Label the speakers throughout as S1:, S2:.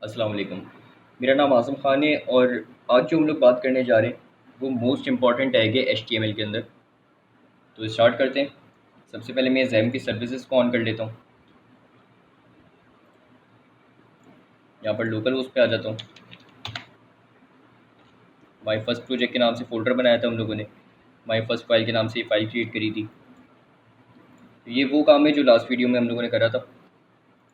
S1: अस्सलाम वालेकुम। मेरा नाम आज़म ख़ान है और आज जो हम लोग बात करने जा रहे हैं वो मोस्ट इम्पॉर्टेंट टैग है एचटीएमएल के अंदर। तो स्टार्ट करते हैं। सबसे पहले मैं ज़ैम की सर्विसेज को ऑन कर लेता हूँ। यहाँ पर लोकल होस्ट पे आ जाता हूँ। माई फर्स्ट प्रोजेक्ट के नाम से फ़ोल्डर बनाया था हम लोगों ने। माई फर्स्ट फाइल के नाम से ये फ़ाइल क्रिएट करी थी। तो ये वो काम है जो लास्ट वीडियो में हम लोगों ने करा था।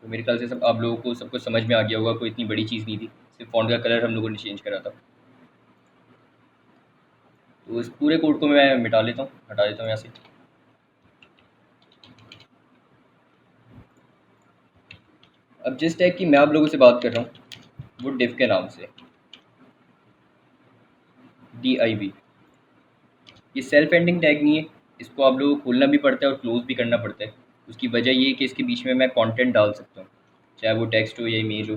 S1: तो मेरे ख्याल से सब आप लोगों को सब कुछ समझ में आ गया होगा, कोई इतनी बड़ी चीज़ नहीं थी। सिर्फ फ़ॉन्ट का कलर हम लोगों ने चेंज करा था। तो इस पूरे कोड को मैं मिटा लेता हूँ, हटा देता हूँ यहाँ से। अब जिस टैग की मैं आप लोगों से बात कर रहा हूँ वो डिव के नाम से, DIV। ये सेल्फ एंडिंग टैग नहीं है। इसको आप लोगों को खोलना भी पड़ता है और क्लोज भी करना पड़ता है। उसकी वजह ये है कि इसके बीच में मैं कंटेंट डाल सकता हूँ, चाहे वो टेक्स्ट हो या इमेज हो।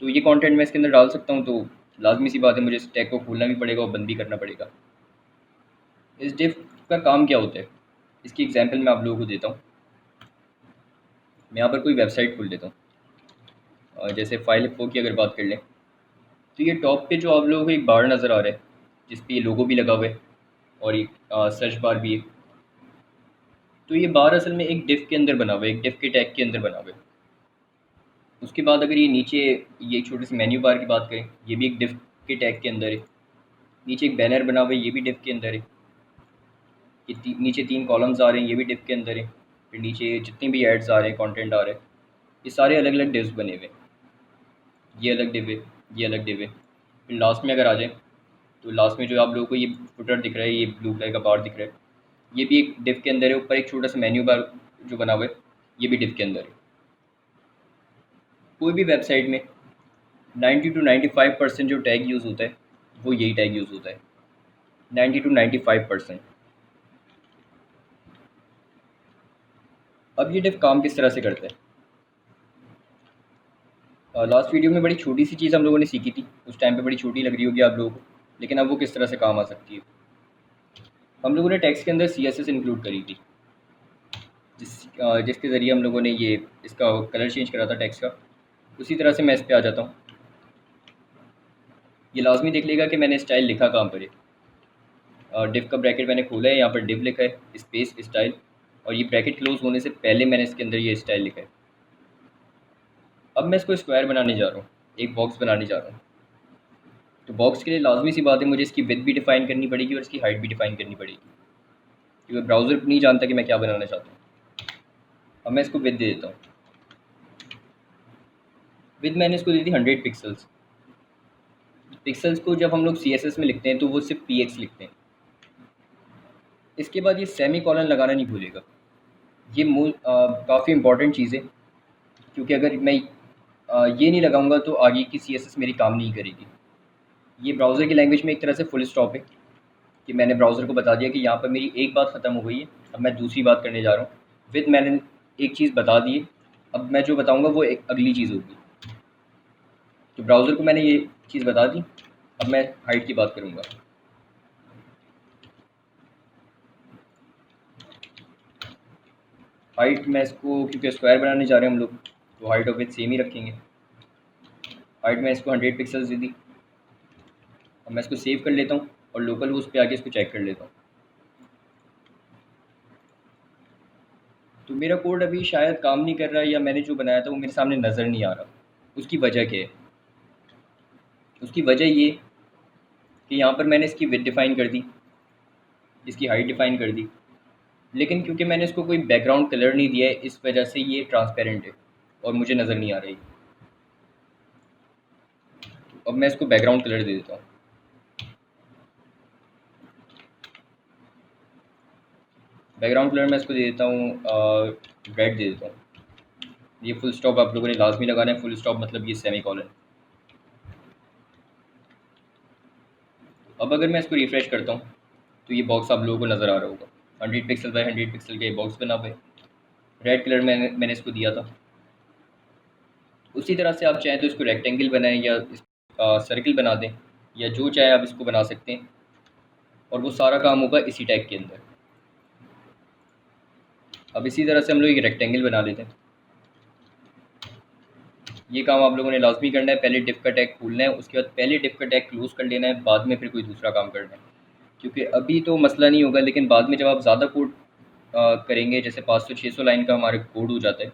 S1: तो ये कंटेंट मैं इसके अंदर डाल सकता हूँ, तो लाजमी सी बात है मुझे इस टैग को खोलना भी पड़ेगा और बंद भी करना पड़ेगा। इस डिव का काम क्या होता है, इसकी एग्जाम्पल मैं आप लोगों को देता हूँ। मैं यहाँ पर कोई वेबसाइट खोल लेता हूँ। जैसे फाइल एफ की अगर बात कर लें तो ये टॉप पे जो आप लोगों को एक बार नज़र आ रहा है जिस पे ये लोगो भी लगा हुआ है और एक सर्च बार भी है। तो ये बार असल में एक डिव के अंदर बना हुआ है, एक डिव के टैग के अंदर बना हुआ है। उसके बाद अगर ये नीचे ये एक छोटी सी मेन्यू बार की बात करें, ये भी एक डिव के टैग के अंदर है। नीचे एक बैनर बना हुआ है, ये भी डिव के अंदर है। ये नीचे 3 कॉलम्स आ रहे हैं, ये भी डिव के अंदर है। फिर नीचे जितने भी एड्स आ रहे हैं, कंटेंट आ रहे हैं, ये सारे अलग अलग डिव्स बने हुए हैं। ये अलग डिव है, ये अलग डिव है। फिर लास्ट में अगर आ जाए तो लास्ट में जो आप लोगों को ये फुटर दिख रहा है, ये ब्लू कलर का बार दिख रहा है, ये भी एक डिव के अंदर है। ऊपर एक छोटा सा मेन्यू बार जो बना हुआ है, ये भी डिव के अंदर है। कोई भी वेबसाइट में 90 to 95% जो टैग यूज़ होता है वो यही टैग यूज़ होता है, 90 to 95%। अब ये डिव काम किस तरह से करता है, लास्ट वीडियो में बड़ी छोटी सी चीज़ हम लोगों ने सीखी थी। उस टाइम पे बड़ी छोटी लग रही होगी आप लोगों को, लेकिन अब वो किस तरह से काम आ सकती है। हम लोगों ने टेक्स्ट के अंदर CSS इंक्लूड करी थी, जिसके ज़रिए हम लोगों ने ये इसका कलर चेंज करा था टेक्स्ट का। उसी तरह से मैं इस पर आ जाता हूँ। ये लाजमी देख लेगा कि मैंने स्टाइल लिखा कहाँ पर है। डिव का ब्रैकेट मैंने खोला है, यहाँ पर डिव लिखा है स्पेस स्टाइल, और ये ब्रैकेट क्लोज होने से पहले मैंने इसके अंदर ये स्टाइल लिखा है। अब मैं इसको स्क्वायर बनाने जा रहा हूँ, एक बॉक्स बनाने जा रहा हूँ। तो बॉक्स के लिए लाजमी सी बात है मुझे इसकी विड्थ भी डिफाइन करनी पड़ेगी और इसकी हाइट भी डिफाइन करनी पड़ेगी, क्योंकि ब्राउज़र नहीं जानता कि मैं क्या बनाना चाहता हूँ। अब मैं इसको विड्थ दे देता हूँ। विड्थ मैंने इसको दी थी 100 पिक्सल्स। पिक्सल्स को जब हम लोग CSS में लिखते हैं तो वो सिर्फ PX लिखते हैं। इसके बाद ये सेमी कॉलन लगाना नहीं भूलेगा। ये काफ़ी इंपॉर्टेंट चीज़ है, क्योंकि अगर मैं ये नहीं लगाऊंगा तो आगे की CSS मेरी काम नहीं करेगी। ये ब्राउज़र की लैंग्वेज में एक तरह से फुल स्टॉप है कि मैंने ब्राउज़र को बता दिया कि यहाँ पर मेरी एक बात ख़त्म हो गई है, अब मैं दूसरी बात करने जा रहा हूँ। विद मैंने एक चीज़ बता दी है, अब मैं जो बताऊँगा वो एक अगली चीज़ होगी। तो ब्राउज़र को मैंने ये चीज़ बता दी। अब मैं हाइट की बात करूँगा। हाइट मैं इसको, क्योंकि स्क्वायर बनाने जा रहे हैं हम लोग, तो हाइट ऑफ विथ सेम ही रखेंगे। हाइट मैं इसको 100 पिक्सल्स दे दी। अब मैं इसको सेव कर लेता हूँ और लोकल होस्ट पे आके इसको चेक कर लेता हूँ। तो मेरा कोड अभी शायद काम नहीं कर रहा है, या मैंने जो बनाया था वो मेरे सामने नज़र नहीं आ रहा। उसकी वजह क्या है? उसकी वजह ये कि यहाँ पर मैंने इसकी विड्थ डिफ़ाइन कर दी, इसकी हाइट डिफ़ाइन कर दी, लेकिन क्योंकि मैंने इसको कोई बैकग्राउंड कलर नहीं दिया है, इस वजह से ये ट्रांसपेरेंट है और मुझे नज़र नहीं आ रही। अब मैं इसको बैकग्राउंड कलर दे देता हूँ। बैकग्राउंड कलर मैं इसको दे देता हूँ, रेड दे देता हूँ। ये फुल स्टॉप आप लोगों ने लाजमी लगाना है। फुल स्टॉप मतलब ये सेमी कॉलन। अब अगर मैं इसको रिफ़्रेश करता हूँ तो ये बॉक्स आप लोगों को नज़र आ रहा होगा। 100 पिक्सल बाय 100 पिक्सल का ये बॉक्स बना हुआ है। रेड कलर मैंने इसको दिया था। उसी तरह से आप चाहें तो इसको रेक्टेंगल बनाएं या सर्कल बना दें, या जो चाहे आप इसको बना सकते हैं, और वो सारा काम होगा इसी टैग के अंदर। अब इसी तरह से हम लोग एक रेक्टेंगल बना लेते हैं। ये काम आप लोगों ने लाजमी करना है। पहले डिफ का टैग खोलना है, उसके बाद पहले डिफ का टैग क्लोज़ कर लेना है, बाद में फिर कोई दूसरा काम करना है। क्योंकि अभी तो मसला नहीं होगा, लेकिन बाद में जब आप ज़्यादा कोड करेंगे, जैसे 500-600 लाइन का हमारा कोड हो जाता है,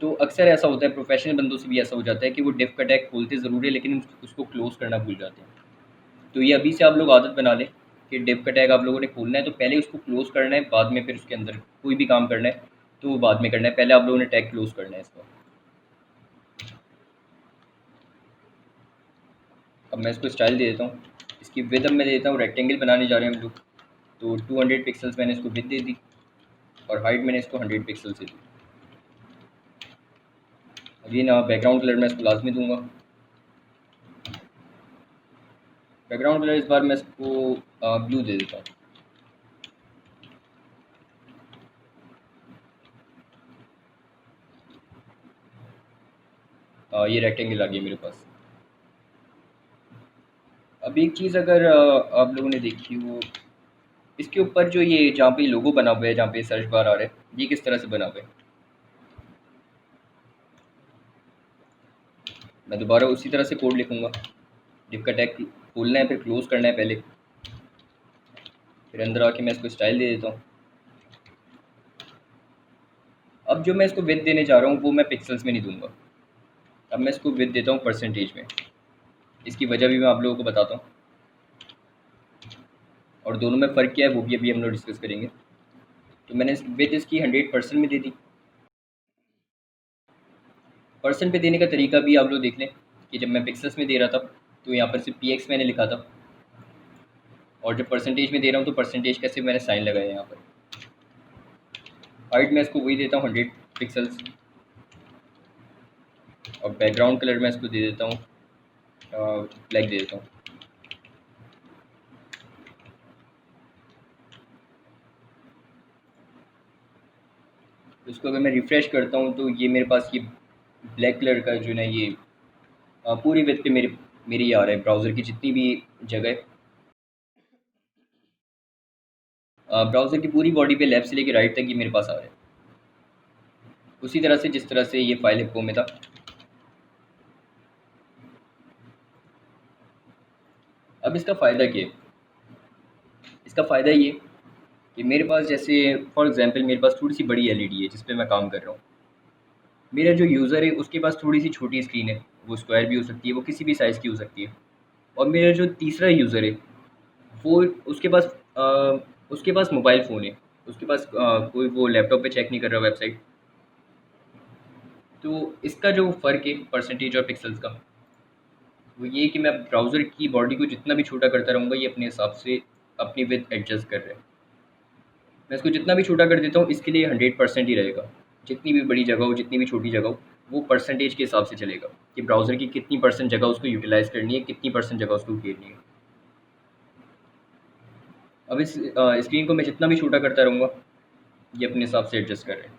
S1: तो अक्सर ऐसा होता है, प्रोफेशनल बंदों से भी ऐसा हो जाता है कि वो डिफ का टैग खोलते ज़रूर है, लेकिन उसको क्लोज़ करना भूल जाते हैं। तो ये अभी से आप लोग आदत बना लें कि डिफ का टैग आप लोगों ने खोलना है तो पहले उसको क्लोज़ करना है, बाद में फिर उसके अंदर कोई भी काम करना है तो वो बाद में करना है, पहले आप लोगों ने टैग क्लोज़ करना है इसका। अब मैं इसको स्टाइल दे देता हूँ। इसकी विड्थ अब मैं देता हूँ, रेक्टेंगल बनाने जा रहे हैं हम लोग, तो 200 पिक्सल्स मैंने इसको विड्थ दे दी और हाइट मैंने इसको 100 पिक्सल से दी। अब ये ना बैकग्राउंड कलर मैं इसको लाजमी दूंगा। बैकग्राउंड कलर इस बार मैं इसको ब्लू दे देता हूँ। ये रेक्टेंगल आ गया मेरे पास। अब एक चीज़ अगर आप लोगों ने देखी हो, इसके ऊपर जो ये जहाँ पे लोगो बना हुआ है, जहाँ पे सर्च बार आ रहा है, ये किस तरह से बना हुआ है। मैं दोबारा उसी तरह से कोड लिखूंगा। डिफ का टैग खोलना है, फिर क्लोज करना है पहले, फिर अंदर आके मैं इसको स्टाइल दे देता हूँ। अब जो मैं इसको विड्थ देने जा रहा हूँ वो मैं पिक्सल्स में नहीं दूंगा। अब मैं इसको विड्थ देता हूँ परसेंटेज में। इसकी वजह भी मैं आप लोगों को बताता हूँ, और दोनों में फ़र्क क्या है वो भी अभी हम लोग डिस्कस करेंगे। तो मैंने विड्थ इसकी 100% में दे दी। परसेंट पे देने का तरीका भी आप लोग देख लें कि जब मैं पिक्सल्स में दे रहा था तो यहाँ पर सिर्फ px मैंने लिखा था, और जब परसेंटेज में दे रहा हूँ तो परसेंटेज का सिर्फ मैंने साइन लगाया है यहाँ पर। हाइट मैं इसको वही देता हूँ 100 पिक्सल्स, और बैकग्राउंड कलर मैं इसको दे देता हूँ ब्लैक दे देता हूँ। तो इसको अगर मैं रिफ़्रेश करता हूँ तो ये मेरे पास ये ब्लैक कलर का जो ना ये पूरी विड्थ पे मेरी आ रहा है, ब्राउज़र की जितनी भी जगह, ब्राउज़र की पूरी बॉडी पे लेफ़्ट से लेके राइट तक ये मेरे पास आ रहा है, उसी तरह से जिस तरह से ये फाइल हिप्पो में था। अब इसका फ़ायदा क्या है? इसका फ़ायदा ये कि मेरे पास जैसे फॉर एग्ज़ाम्पल मेरे पास थोड़ी सी बड़ी एलईडी है जिस पे मैं काम कर रहा हूँ। मेरा जो यूज़र है उसके पास थोड़ी सी छोटी स्क्रीन है, वो स्क्वायर भी हो सकती है, वो किसी भी साइज़ की हो सकती है। और मेरा जो तीसरा यूज़र है वो उसके पास मोबाइल फ़ोन है, उसके पास कोई वो लैपटॉप पे चेक नहीं कर रहा वेबसाइट। तो इसका जो फ़र्क है परसेंटेज और पिक्सल्स का, वो ये कि मैं ब्राउज़र की बॉडी को जितना भी छोटा करता रहूँगा ये अपने हिसाब से अपनी विड्थ एडजस्ट कर रहा है। मैं इसको जितना भी छोटा कर देता हूँ इसके लिए 100% ही रहेगा। जितनी भी बड़ी जगह हो, जितनी भी छोटी जगह हो, वो परसेंटेज के हिसाब से चलेगा कि ब्राउज़र की कितनी परसेंट जगह उसको यूटिलाइज़ करनी है, कितनी परसेंट जगह उसको घेरनी है। अब इस स्क्रीन को मैं जितना भी छोटा करता रहूँगा ये अपने हिसाब से एडजस्ट कर रहे हैं।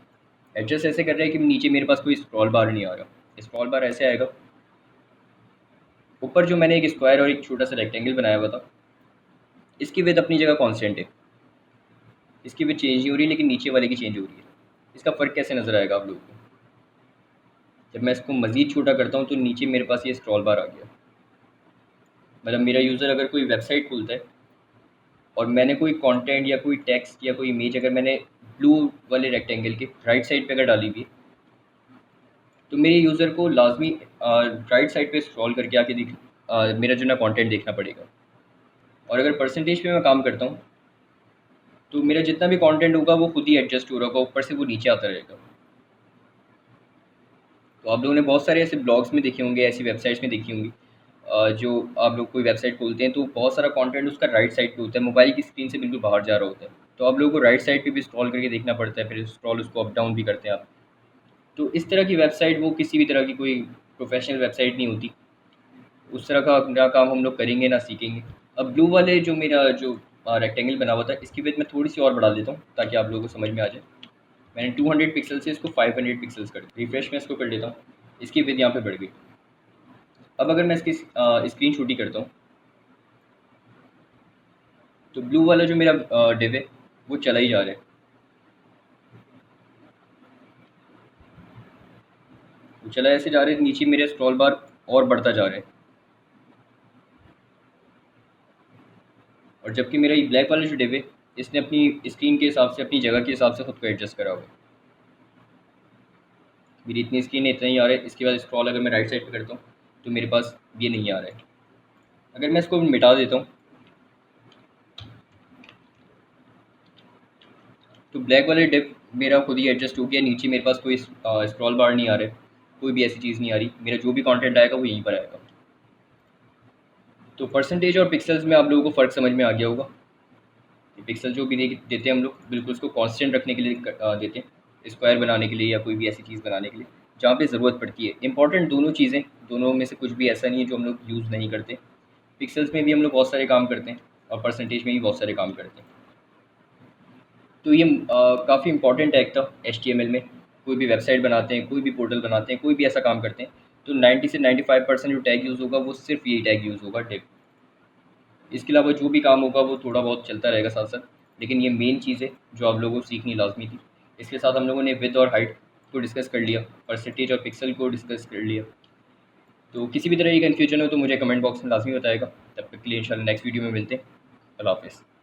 S1: एडजस्ट ऐसे कर रहे हैं कि नीचे मेरे पास कोई स्क्रॉल बार नहीं आ रहा। स्क्रॉल बार ऐसे आएगा, ऊपर जो मैंने एक स्क्वायर और एक छोटा सा रेक्टेंगल बनाया हुआ था, इसकी विड्थ अपनी जगह कांस्टेंट है, इसकी विड्थ चेंज नहीं हो रही, लेकिन नीचे वाले की चेंज हो रही है। इसका फ़र्क कैसे नज़र आएगा आप लोगों को? जब मैं इसको मज़ीद छोटा करता हूँ तो नीचे मेरे पास ये स्क्रॉल बार आ गया। मतलब मेरा यूज़र अगर कोई वेबसाइट खोलता है और मैंने कोई कंटेंट या कोई टेक्स्ट या कोई इमेज अगर मैंने ब्लू वाले रेक्टेंगल के राइट साइड पे अगर डाली हुई है, तो मेरे यूज़र को लाजमी राइट साइड पे स्क्रॉल करके आके मेरा जो ना कंटेंट देखना पड़ेगा। और अगर परसेंटेज पे मैं काम करता हूँ तो मेरा जितना भी कंटेंट होगा वो खुद ही एडजस्ट हो रहा होगा, ऊपर से वो नीचे आता रहेगा। तो आप लोगों ने बहुत सारे ऐसे ब्लॉग्स में देखे होंगे, ऐसी वेबसाइट्स में देखी होंगी, जो आप लोग कोई वेबसाइट खोलते हैं तो बहुत सारा कंटेंट उसका राइट साइड पे होता है, मोबाइल की स्क्रीन से बिल्कुल बाहर जा रहा होता है। तो आप लोगों को राइट साइड पे भी स्क्रॉल करके देखना पड़ता है, फिर स्क्रॉल उसको अप डाउन भी करते हैं आप। तो इस तरह की वेबसाइट वो किसी भी तरह की कोई प्रोफेशनल वेबसाइट नहीं होती। उस तरह का ना काम हम लोग करेंगे ना सीखेंगे। अब ब्लू वाले जो मेरा जो रेक्टेंगल बना हुआ था इसकी विड्थ मैं थोड़ी सी और बढ़ा देता हूँ ताकि आप लोगों को समझ में आ जाए। मैंने 200 पिक्सल से इसको 500 पिक्सल्स कर दिया। रिफ्रेश में इसको कर लेता हूँ, इसकी विड्थ यहाँ पे बढ़ गई। अब अगर मैं इसकी स्क्रीन छोटी करता हूँ तो ब्लू वाला जो मेरा डिव है वो चला ही जा रहा है। तो चला ऐसे जा रहे नीचे मेरे स्क्रॉल बार और बढ़ता जा रहा है, और जबकि मेरा ये ब्लैक वाला जो डिव है इसने अपनी स्क्रीन के हिसाब से, अपनी जगह के हिसाब से खुद को एडजस्ट करा हुआ है। मेरी इतनी स्क्रीन है, इतना ही आ रहा है। इसके बाद स्क्रॉल अगर मैं राइट साइड पे करता हूँ तो मेरे पास ये नहीं आ रहा है। अगर मैं इसको मिटा देता हूँ तो ब्लैक वाले डिप मेरा खुद ही एडजस्ट हो गया। नीचे मेरे पास कोई स्क्रॉल बार नहीं आ रहा है, कोई भी ऐसी चीज़ नहीं आ रही। मेरा जो भी कंटेंट आएगा वो यहीं पर आएगा। तो परसेंटेज और पिक्सल्स में आप लोगों को फ़र्क समझ में आ गया होगा। पिक्सल जो भी देते हैं हम लोग, बिल्कुल उसको कांस्टेंट रखने के लिए देते हैं, स्क्वायर बनाने के लिए या कोई भी ऐसी चीज़ बनाने के लिए जहाँ पे ज़रूरत पड़ती है। इंपॉर्टेंट दोनों चीज़ें, दोनों में से कुछ भी ऐसा नहीं है जो हम लोग यूज़ नहीं करते। पिक्सल्स में भी हम लोग बहुत सारे काम करते हैं और परसेंटेज में भी बहुत सारे काम करते हैं। तो ये काफ़ी इंपॉर्टेंट टैग था HTML में। कोई भी वेबसाइट बनाते हैं, कोई भी पोर्टल बनाते हैं, कोई भी ऐसा काम करते हैं तो 90 से 95% जो टैग यूज़ होगा वो सिर्फ यही टैग यूज़ होगा, डिव। इसके अलावा जो भी काम होगा वो थोड़ा बहुत चलता रहेगा साथ साथ, लेकिन ये मेन चीज़ है जो आप लोगों को सीखनी लाजमी थी। इसके साथ हम लोगों ने विड्थ और हाइट को डिस्कस कर लिया, परसेंटेज और पिक्सल को डिस्कस कर लिया। तो किसी भी तरह की कन्फ्यूजन हो तो मुझे कमेंट बॉक्स में लाजमी बताएगा। तब तक के लिए इंशाल्लाह नेक्स्ट वीडियो में मिलते हैं। अल्लाह हाफ़िज़।